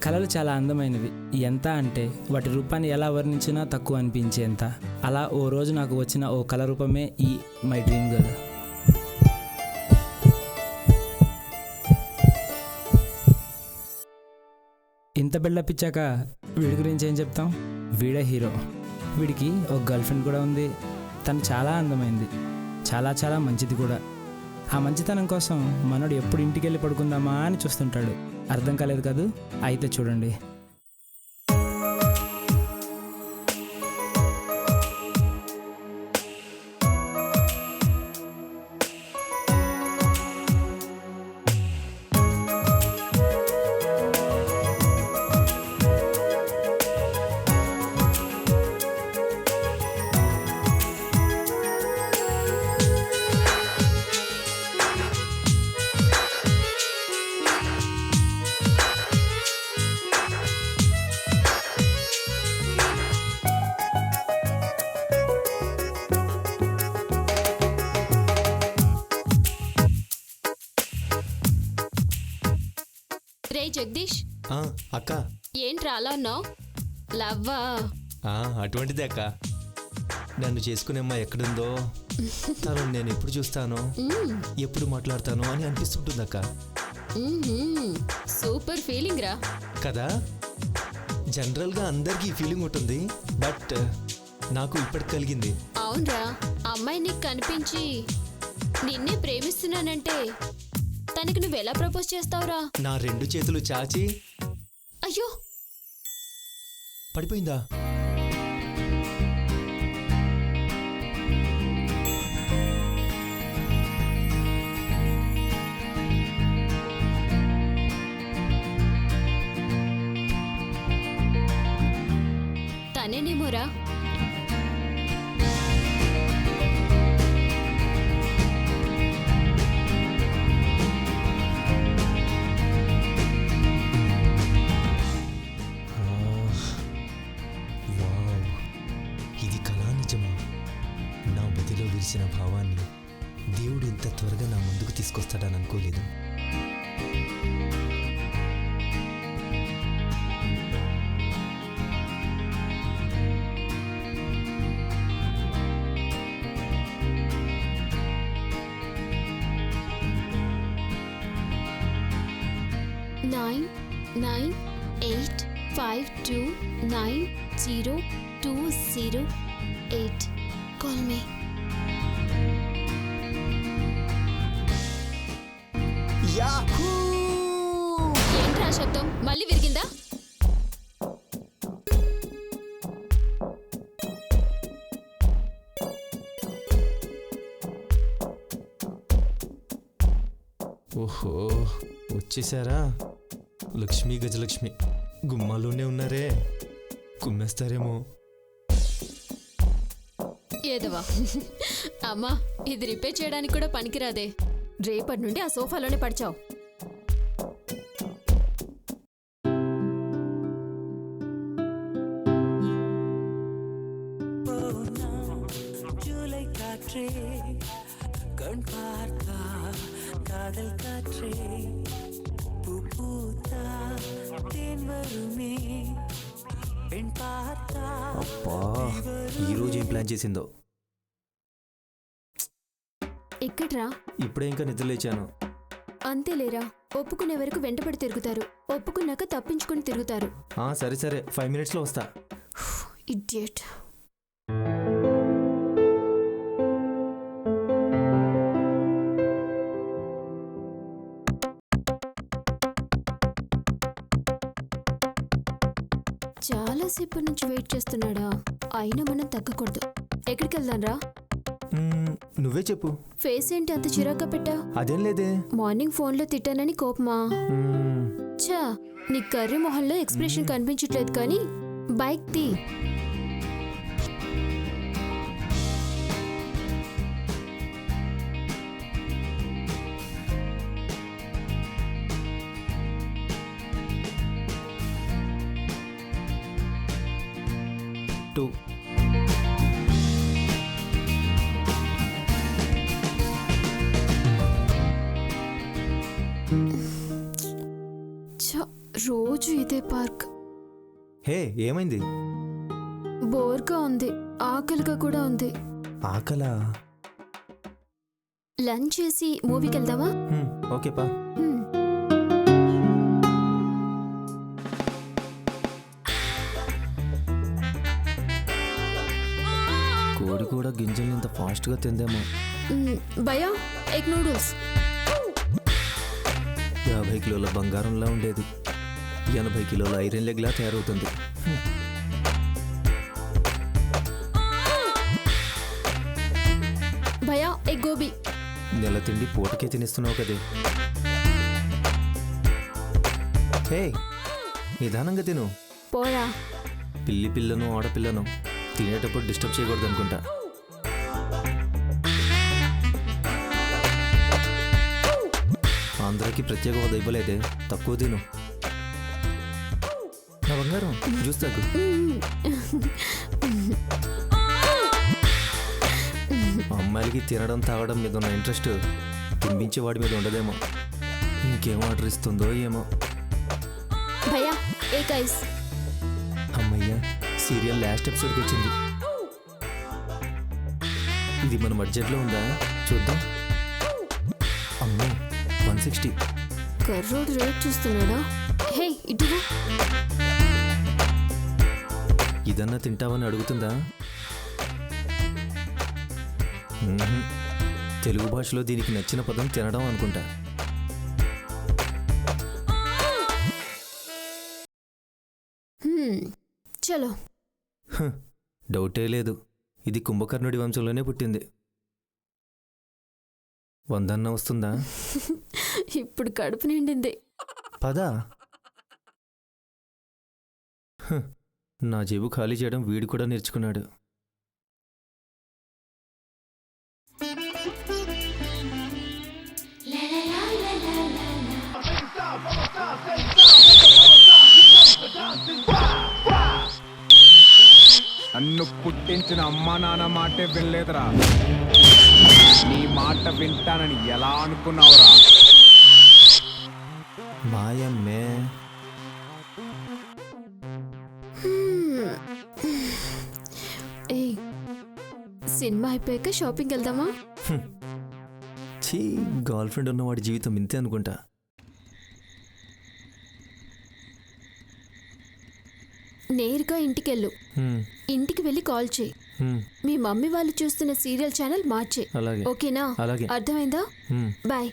కళలు చాలా అందమైనవి. ఎంత అంటే వాటి రూపాన్ని ఎలా వర్ణించినా తక్కువ అనిపించేంత. అలా ఓ రోజు నాకు వచ్చిన ఓ కళ రూపమే ఈ మై డ్రీమ్ గర్ల్. ఇంత బిల్డప్ ఇచ్చాక వీడి గురించి ఏం చెప్తాం? వీడే హీరో. వీడికి ఒక గర్ల్ ఫ్రెండ్ కూడా ఉంది. తను చాలా అందమైంది, చాలా చాలా మంచిది కూడా. ఆ మంచితనం కోసం మనోడు ఎప్పుడు ఇంటికి వెళ్ళి పడుకుందామా అని చూస్తుంటాడు. అర్థం కాలేదు కాదు? అయితే చూడండి. రే జగదీష్, అక్క ఏంట్రా అలా ఉన్నావు? లవ్వా? అటువంటిదే అక్క. నన్ను చేసుకునే అమ్మాయి ఎక్కడుందో, తను నేను ఎప్పుడు చూస్తానో, ఎప్పుడు మాట్లాడతానో అని అనిపిస్తుంటుంది అక్క. సూపర్ ఫీలింగ్ రా కదా. జనరల్గా అందరికీ ఈ ఫీలింగ్ ఉంటుంది, బట్ నాకు ఇప్పటికి కలిగింది. అవునరా, అమ్మాయి నీకు కనిపించి నిన్నే ప్రేమిస్తున్నానంటే తనకి నువ్వెలా ప్రపోజ్ చేస్తావురా? నా 2 చేతులు చాచి. అయ్యో, పడిపోయిందా? తనేనేమోరా. ఇది కళా నిజమా? నా మదిలో విరిసిన భావాన్ని దేవుడు ఇంత త్వరగా నా ముందుకు తీసుకొస్తాడని అనుకోలేదు. నైన్ 985290208. Call me. ఏంట్రా శబ్దం? మళ్ళీ విరిగిందా? ఓహో, వచ్చేసారా? లక్ష్మి గజలక్ష్మి గుమ్మాలోనే ఉన్నారే. కుమ్మేస్తారేమో. ఏదవా అమ్మా, ఇది రిపేర్ చేయడానికి కూడా పనికిరాదే. రేపటి నుండి ఆ సోఫాలోనే పడిచావు. అబ్బా, ఈరోజు ఏం ప్లాన్ చేసిందో. ఎక్కడ్రా? ఇప్పుడే ఇంకా నిద్రలేచాను. అంతేలేరా, ఒప్పుకునే వరకు వెంటపడి తిరుగుతారు, ఒప్పుకున్నాక తప్పించుకుని తిరుగుతారు. సరే సరే, 5 minutesలో వస్తా. ఇడియట్. చాలాసేపు నుంచి వెయిట్ చేస్తున్నాడా? అయినా మనం తగ్గకూడదు. ఎక్కడికి వెళ్దాం రా? నువ్వే చెప్పు. ఫేస్ ఏంటి అంత చిరాగ్గా పెట్టా? అదేం లేదే. మార్నింగ్ ఫోన్లో తిట్టానని కోపమా? చా, నీ కర్రీ మొహంలో ఎక్స్ప్రెషన్ కనిపించట్లేదు, కానీ బైక్ తీ. రోజు ఇదే పార్క్. హే ఏమైంది? బోర్గా ఉంది, ఆకలిగా కూడా ఉంది. ఆకలా? లంచ్ చేసి మూవీకి వెళ్దామా? ఓకే పా. కోడి కూడా గింజల్ని ఇంత ఫాస్ట్గా తిందేమో. భయా ఎగ్ నూడిల్స్. 50 కిలోల బంగారంలా ఉండేది 80 కిలోల ఐరన్ లెగ్లా తయారవుతుంది. భయా ఎగ్ గోబీ. నెల తిండి పూటకే తినేస్తున్నావు కదే. హే నిదానంగా తిను. పోరా. పిల్లి పిల్లను ఆడపిల్లను తినేటప్పుడు డిస్టర్బ్ చేయకూడదు అనుకుంటా. అందరికీ ప్రత్యేక హోదా ఇవ్వలేదే, తక్కువ తిను. నా బంగారం జ్యూస్ తగ్గు. అమ్మాయిలకి తినడం తాగడం మీద ఉన్న ఇంట్రెస్ట్ తినిపించేవాడి మీద ఉండదేమో. ఇంకేం ఆర్డర్ ఇస్తుందో ఏమో. భయా ఏక్ ఐస్. అమ్మయ్యా సీరియల్ లాస్ట్ ఎపిసోడ్కి వచ్చింది. ఇది మన బడ్జెట్లో ఉందా చూద్దాం. అమ్మో 160. కర్రోడు రేట్ చూస్తున్నాడా? హే ఇటు. ఇదన్నా తింటావని అడుగుతుందా? తెలుగు భాషలో దీనికి నచ్చిన పదం తినడం అనుకుంటా. చలో. డౌటే లేదు, ఇది కుంభకర్ణుడి వంశంలోనే పుట్టింది. 100 వస్తుందా? ఇప్పుడు కడుపు నిండింది. పదా. నా జేబు ఖాళీ చేయడం వీడు కూడా నేర్చుకున్నాడు. నన్ను పుట్టించిన అమ్మా నాన్న మాటే వినలేదురా. నీ మాట వింటానని ఎలా అనుకున్నావురా? మాయమ్మే. ఏ సినిమా అయిపోయాక షాపింగ్ వెళ్దామా? ఛీ, గర్ల్ ఫ్రెండ్ ఉన్నవాడి జీవితం ఇంతే అనుకుంటా. నేరుగా ఇంటికెళ్ళు. ఇంటికి వెళ్ళి కాల్ చేయి. మీ మమ్మీ వాళ్ళు చూస్తున్న సీరియల్ ఛానల్ మార్చే. అలాగే. ఓకేనా? అలాగే. అర్థమైందా? బాయ్.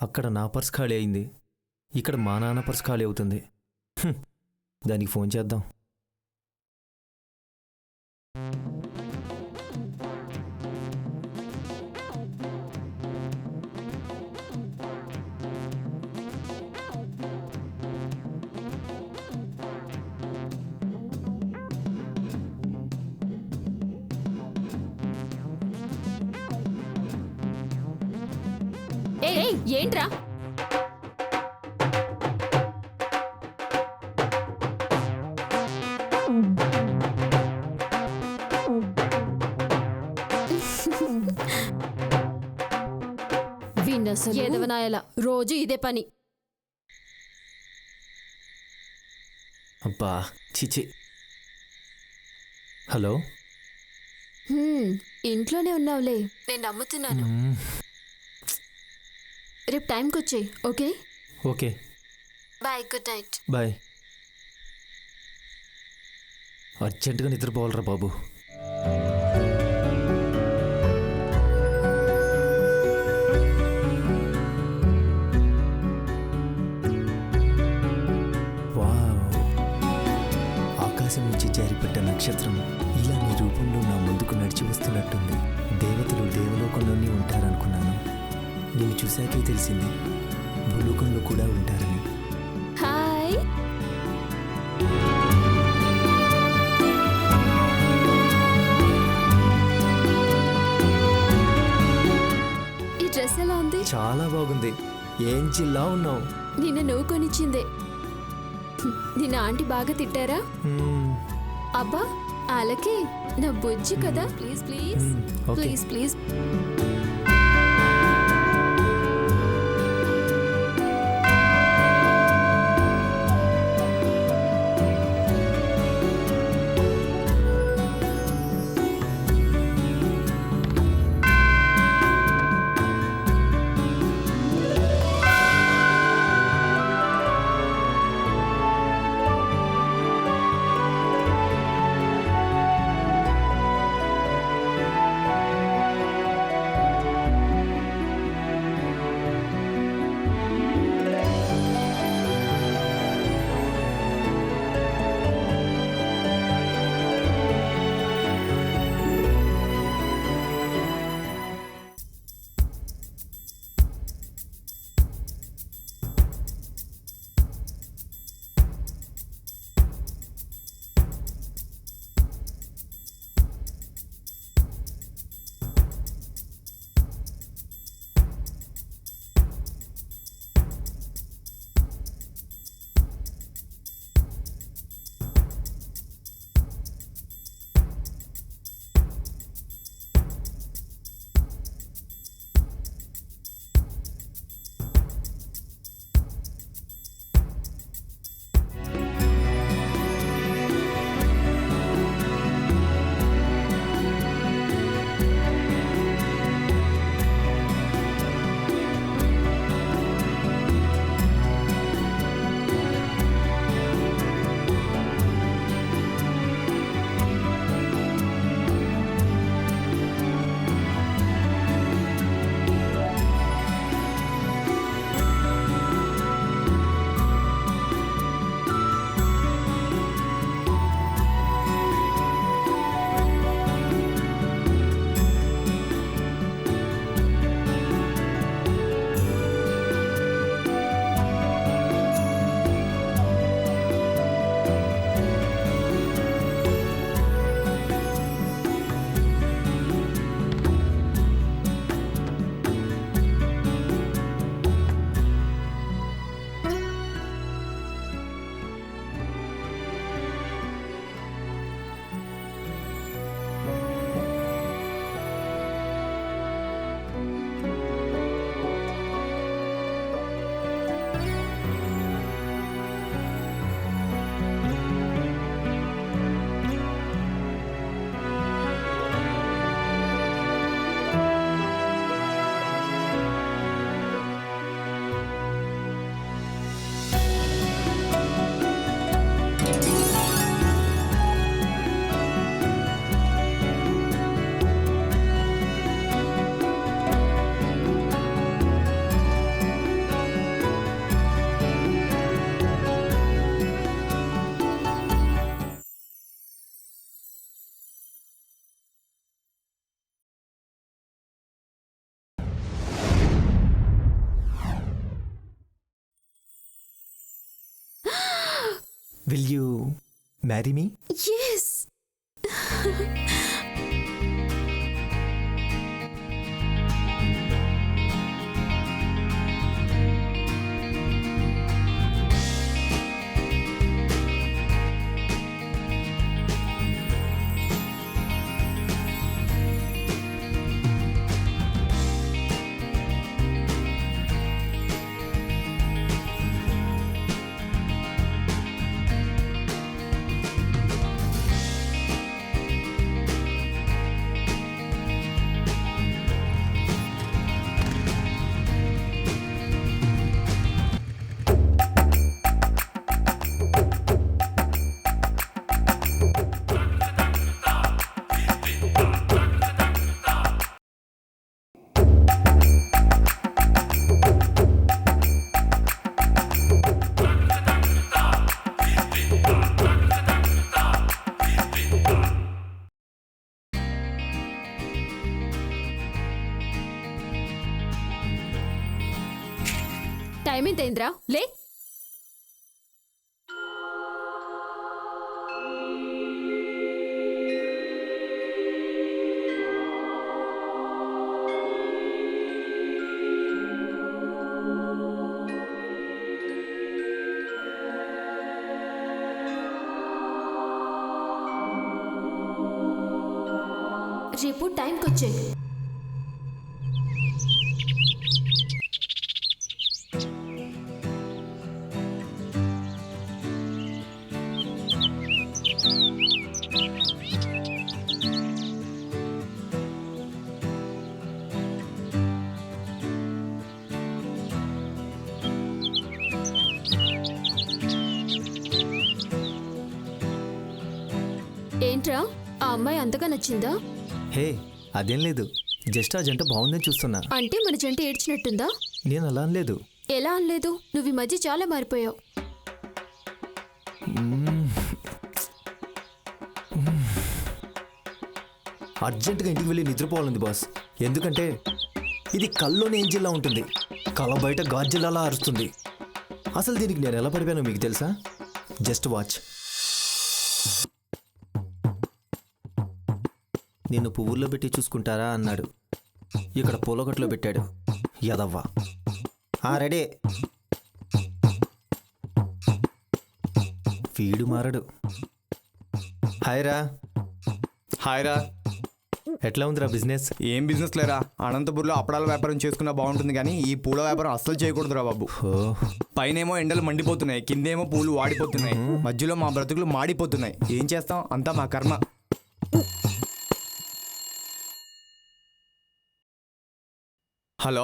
అక్కడ నా పర్స్ ఖాళీ అయింది, ఇక్కడ మా నాన్న పర్స్ ఖాళీ అవుతుంది. దానికి ఫోన్ చేద్దాం. ఏంట్రా? ఏదవనాయలా రోజు ఇదే పని. అబ్బా చిచి. హలో. ఇంట్లోనే ఉన్నావులే, నేను నమ్ముతున్నాను. రేపు టైంకి వచ్చేయి. Okay? Okay bye. Good night. Bye. అర్జెంటుగా నిద్రపోవాలరా బాబు. వావ్, ఆకాశం నుంచి జారిపడ్డ నక్షత్రం ఇలా నీ రూపంలో నా ముందుకు నడిచి వస్తున్నట్టుంది. దేవతలు దేవలోకంలోనే ఉంటారనుకున్నాను, నిన్ను చూశాకే తెలిసింది భూలోకంలో కూడా ఉంటారని. హాయ్. ఈ డ్రెస్ ఎలా ఉంది? చాలా బాగుంది. ఏం చిల్లా ఉన్నావు. నిన్న నువ్వు కొనిచ్చిందే. నిన్న ఆంటీ బాగా తిట్టారా? అబ్బా అలాగే నా బుజ్జి కదా. Please please okay. Please please. Will you marry me? Yes. Time ఎంతైందిరా? లే. రేపు టైంకి వచ్చే. ఏంట్రా, ఆ అమ్మాయి అంతగా నచ్చిందా? హే అదేం లేదు, జస్ట్ ఆ జంట బాగుందని చూస్తున్నా. అంటే మన జంట ఏడ్చినట్టుందా? నేను అలా అనలేదు. ఎలా అనలేదు? నువ్వు ఈ మధ్య చాలా మారిపోయావు. అర్జెంటుగా ఇంటికి వెళ్ళి నిద్రపోవాలంది బాస్. ఎందుకంటే ఇది కల్లోని ఏంజిల్లా ఉంటుంది, కళ బయట గాజ్జిల్లాలా అరుస్తుంది. అసలు దీనికి నేను ఎలా పడిపోయానో మీకు తెలుసా? Just watch. నిన్ను పువ్వుల్లో పెట్టి చూసుకుంటారా అన్నాడు, ఇక్కడ పూలకొట్లో పెట్టాడు. యదవ్వా. రెడీ. వీడు మారడు. హాయ్రా. హాయ్రా. ఎట్లా ఉందిరా బిజినెస్? ఏం బిజినెస్ లేరా, అనంతపూర్లో అప్పడాల వ్యాపారం చేసుకున్నా బాగుంటుంది కానీ ఈ పూల వ్యాపారం అస్సలు చేయకూడదురా బాబు. పైనేమో ఎండలు మండిపోతున్నాయి, కిందేమో పూలు వాడిపోతున్నాయి, మధ్యలో మా బ్రతుకులు మాడిపోతున్నాయి. ఏం చేస్తాం, అంతా మా కర్మ. హలో,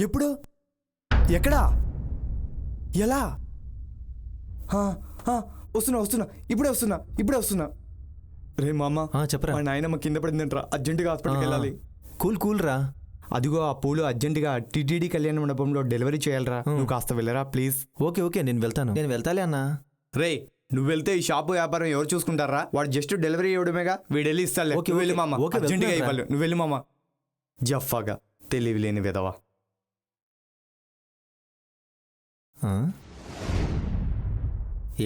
ఎప్పుడు, ఎక్కడా, ఎలా? వస్తున్నా, ఇప్పుడే వస్తున్నా. రే మామ, చెప్పరా. మా నాయనమ్మ కింద పడిందంటరా, అర్జెంటుగా హాస్పిటల్కి వెళ్ళాలి. కూల్ రా. అదిగో ఆ పూలు అర్జెంటుగా టీటీడీ కళ్యాణ మండపంలో డెలివరీ చేయాలరా, నువ్వు కాస్త వెళ్ళరా ప్లీజ్. ఓకే నేను వెళ్తాను. నేను వెళ్తాలే అన్నా. రే నువ్వు వెళ్తే ఈ షాపు వ్యాపారం ఎవరు చూసుకుంటారా? వాడు జస్ట్ డెలివరీ ఇవ్వడమేగా, వీడు వెళ్ళి ఇస్తాలే. ఓకే, వెళ్ళి మామ, అర్జెంటుగా వెళ్తున్నాను రా. ఇవ్వాలి. నువ్వు వెళ్ళి మామ. జఫాగా తెలివి లేని విధవా.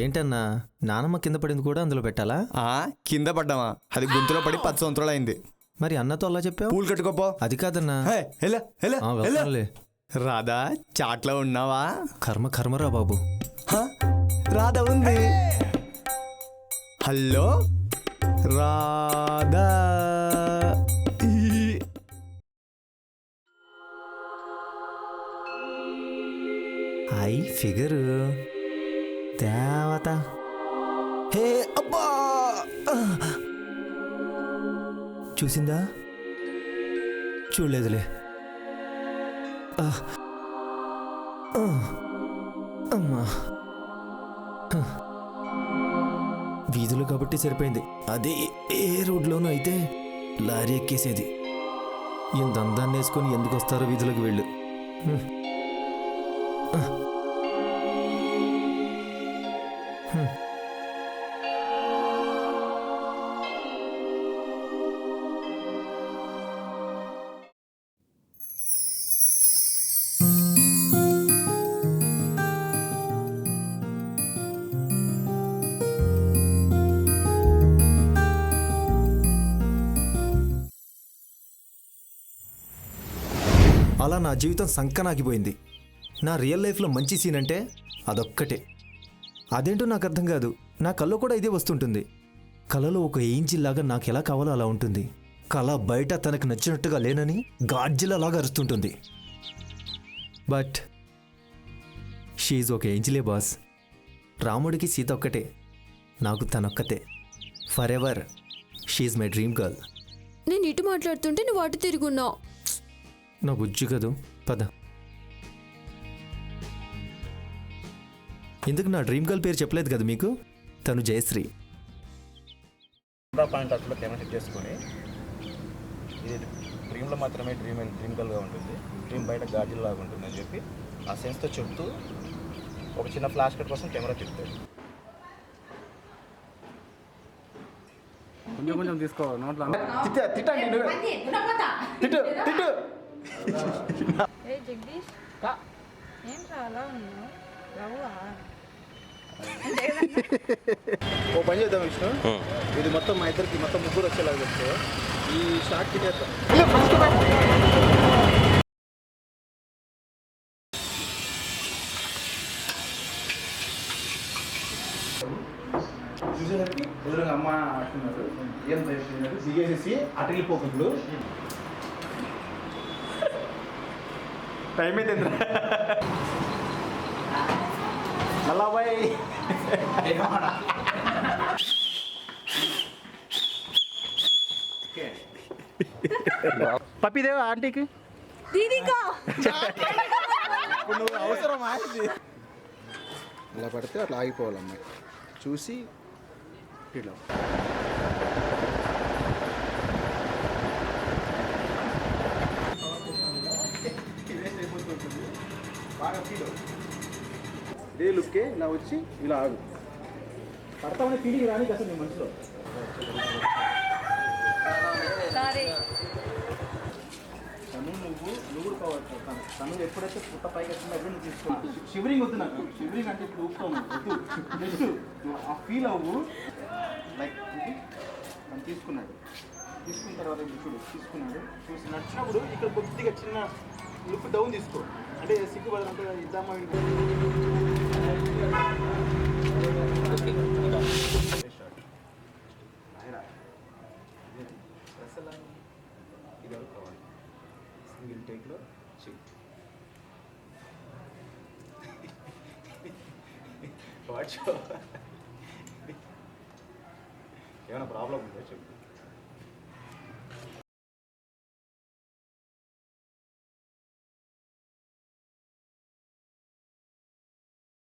ఏంటన్నా, నానమ్మ కింద పడింది కూడా అందులో పెట్టాలా? కింద పడ్డామా, అది గుంతులో పడి 10 సంవత్సరాలు అయింది. మరి అన్నతో అలా చెప్పావు? పూలు కట్టుకోపో. అది కాదన్నా. హే, రాధా చాట్లో ఉన్నావా? కర్మరా బాబు. రాధా ఉంది. హలో రాధా. ఐ ఫిగరు దేవత. హే అబ్బా, చూసిందా? చూడలేదులే. అమ్మా, వీధులు కాబట్టి సరిపోయింది. అదే ఏ రోడ్లోనూ అయితే లారీ ఎక్కేసేది. ఇంత అందాన్ని వేసుకొని ఎందుకు వస్తారో వీధులకు వెళ్ళు. అలా నా జీవితం సంకనాగిపోయింది. నా రియల్ లైఫ్లో మంచి సీన్ అంటే అదొక్కటే. అదేంటో నాకు అర్థం కాదు. నా కల్లో కూడా ఇదే వస్తుంటుంది. కలలో ఒక ఏంజిల్లాగా నాకు ఎలా కావాలో అలా ఉంటుంది. కళ బయట తనకు నచ్చినట్టుగా లేనని గాడ్జిల్లాగా అరుస్తుంటుంది. బట్ షీఈ్ ఒక ఏంజిలే బాస్. రాముడికి సీత ఒక్కటే, నాకు తనొక్కతే. Forever she my dream girl. నేను ఇటు మాట్లాడుతుంటే నువ్వు అటు తిరుగున్నావు. నా బుజ్జి కదూ, పద. ఎందుకు నా డ్రీమ్ గర్ల్ పేరు చెప్పలేదు కదా మీకు? తను జయశ్రీ. పాయింట్ అట్లా కెమెరా సెట్ చేసుకొని ఇది డ్రీమ్లో మాత్రమే డ్రీమ్ గర్ల్గా ఉంటుంది, డ్రీమ్ బయట గాజులు లాగా ఉంటుంది అని చెప్పి ఆ సెన్స్తో చెప్తూ ఒక చిన్న ఫ్లాష్ కట్ కోసం కెమెరా తిప్పుతాడు. కొంచెం తీసుకో నోట్లో. ఏ జగదీష్ ఏం చాలా ఉన్నావు రవ్వా ఓ పని చేద్దాం విష్ణు, ఇది మొత్తం మా ఇద్దరికి మొత్తం ముగ్గురు వచ్చేలాగా చెప్తే ఈ షార్ట్ తినేద్దాం. చూసేసరికి ఎదురుగా అమ్మ అంటున్నారు, ఏం చేస్తున్నారు దిగేసేసి అటు వెళ్ళిపోకుండా టైం అయితే నల్లాబాయ్ పప్పి దేవా ఆంటీకి ఇప్పుడు నువ్వు అవసరమా ఇలా పడితే అట్లా ఆగిపోవాలి అమ్మాయి చూసి ఇట్లా బాగా ఫీల్ ఇదే లుక్కే ఇలా వచ్చి ఇలా ఆగు పడతామనే ఫీలింగ్ రానికి అసలు నీ మనసులో నువ్వు తను ఎప్పుడైతే పుట్ట పైకి వచ్చిందో ఎప్పుడు నువ్వు తీసుకో. షివరింగ్ వద్దు నాకు, షివరింగ్ అంటే ఇప్పుడు ఊపుతావు జస్ట్ ఆ ఫీల్ అవ్వు. లైక్ ఇది తను తీసుకున్నాడు, తీసుకున్న తర్వాత చూడు తీసుకున్నాడు, చూసి నచ్చినప్పుడు ఇక్కడ కొద్దిగా చిన్న లుక్ డౌన్ తీసుకో, అంటే సిగ్గుపడదంటే ఇద్దామా ఇది ఎవరు కావాలి సింగిల్ టేక్లో చెయ్యి. వాచ్ ఏమైనా ప్రాబ్లం ఉందో చెప్పు.